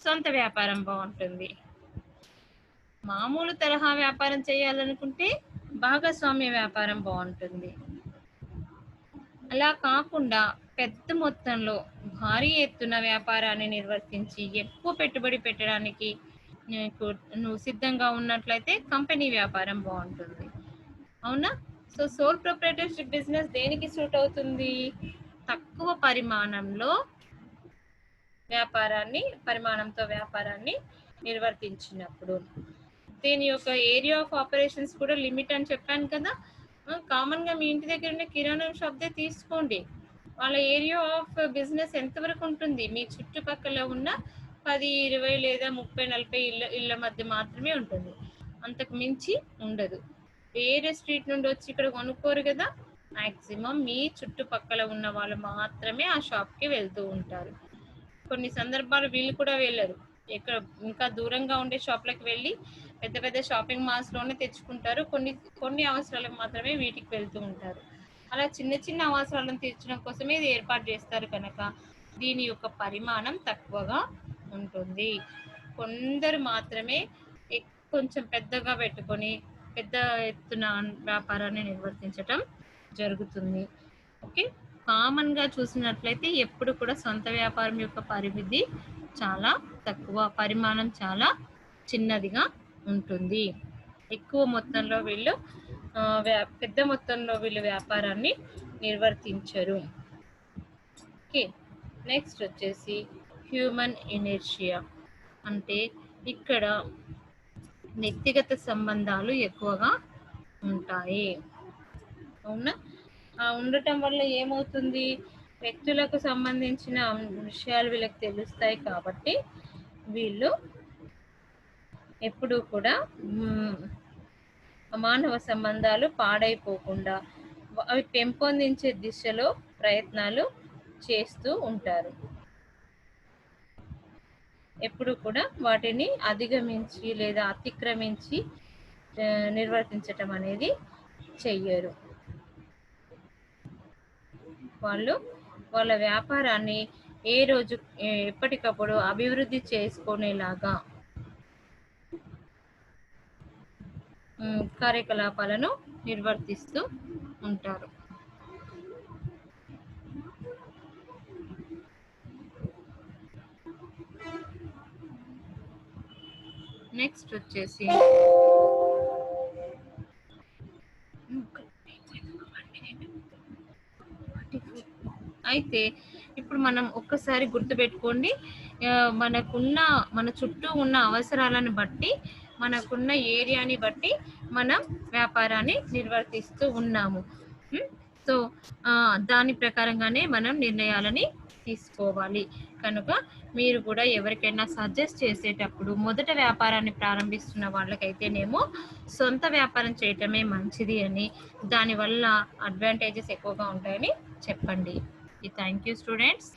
Speaker 1: సొంత వ్యాపారం బాగుంటుంది. మామూలు తరహా వ్యాపారం చేయాలనుకుంటే భాగస్వామ్య వ్యాపారం బాగుంటుంది. అలా కాకుండా పెద్ద మొత్తంలో భారీ ఎత్తున వ్యాపారాన్ని నిర్వర్తించి ఎక్కువ పెట్టుబడి పెట్టడానికి నువ్వు సిద్ధంగా ఉన్నట్లయితే కంపెనీ వ్యాపారం బాగుంటుంది. అవునా? సో సోల్ ప్రొప్రైటర్షిప్ బిజినెస్ దేనికి సూట్ అవుతుంది? తక్కువ పరిమాణంతో వ్యాపారాన్ని నిర్వర్తించినప్పుడు. దీని యొక్క ఏరియా ఆఫ్ ఆపరేషన్స్ కూడా లిమిట్ అని చెప్పాను కదా. కామన్గా మీ ఇంటి దగ్గర ఉన్న కిరాణా షాప్దే తీసుకోండి, వాళ్ళ ఏరియా ఆఫ్ బిజినెస్ ఎంతవరకు ఉంటుంది? మీ చుట్టుపక్కల ఉన్న 10, 20 లేదా 30, 40 ఇళ్ళ మధ్య మాత్రమే ఉంటుంది, అంతకు మించి ఉండదు. వేరే స్ట్రీట్ నుండి వచ్చి ఇక్కడ కొనుక్కోరు కదా. మ్యాక్సిమం మీ చుట్టుపక్కల ఉన్న వాళ్ళు మాత్రమే ఆ షాప్కి వెళ్తూ ఉంటారు. కొన్ని సందర్భాలు వీళ్ళు కూడా వెళ్ళరు, ఇంకా దూరంగా ఉండే షాప్లకు వెళ్ళి పెద్ద పెద్ద షాపింగ్ మాల్స్లోనే తెచ్చుకుంటారు. కొన్ని అవసరాలకు మాత్రమే వీటికి వెళ్తూ ఉంటారు. అలా చిన్న చిన్న అవసరాలను తీర్చడం కోసమే ఇది ఏర్పాటు చేస్తారు కనుక దీని యొక్క పరిమాణం తక్కువగా ఉంటుంది. కొందరు మాత్రమే కొంచెం పెద్దగా పెట్టుకొని పెద్ద ఎత్తున వ్యాపారాన్ని నిర్వర్తించటం జరుగుతుంది. ఓకే, కామన్గా చూసినట్లయితే ఎప్పుడు కూడా సొంత వ్యాపారం యొక్క పరిమితి చాలా తక్కువ, పరిమాణం చాలా చిన్నదిగా ఉంటుంది. ఎక్కువ మొత్తంలో వీళ్ళు పెద్ద మొత్తంలో వీళ్ళు వ్యాపారాన్ని నిర్వర్తించరు. ఓకే, నెక్స్ట్ వచ్చేసి హ్యూమన్ ఇనర్షియా. అంటే ఇక్కడ వ్యక్తిగత సంబంధాలు ఎక్కువగా ఉంటాయి. అవునా? ఉండటం వల్ల ఏమవుతుంది, వ్యక్తులకు సంబంధించిన విషయాలు వీళ్ళకి తెలుస్తాయి కాబట్టి వీళ్ళు ఎప్పుడూ కూడా మానవ సంబంధాలు పాడైపోకుండా అవి పెంపొందించే దిశలో ప్రయత్నాలు చేస్తూ ఉంటారు. ఎప్పుడు కూడా వాటిని అధిగమించి లేదా అతిక్రమించి నిర్వర్తించటం అనేది చెయ్యరు. వాళ్ళు వాళ్ళ వ్యాపారాన్ని ఏ రోజు ఎప్పటికప్పుడు అభివృద్ధి చేసుకునేలాగా కార్యకలాపాలను నిర్వర్తిస్తూ ఉంటారు. నెక్స్ట్ వచ్చేసి అయితే ఇప్పుడు మనం ఒక్కసారి గుర్తుపెట్టుకోండి, మన చుట్టూ ఉన్న అవసరాలను బట్టి, మనకున్న ఏరియాని బట్టి మనం వ్యాపారాన్ని నిర్వర్తిస్తూ ఉన్నాము. సో దాని ప్రకారంగానే మనం నిర్ణయాలని తీసుకోవాలి. కనుక మీరు కూడా ఎవరికైనా సజెస్ట్ చేసేటప్పుడు మొదట వ్యాపారాన్ని ప్రారంభిస్తున్న వాళ్ళకైతేనేమో సొంత వ్యాపారం చేయటమే మంచిది అని, దానివల్ల అడ్వాంటేజెస్ ఎక్కువగా ఉంటాయని చెప్పండి. Thank you students.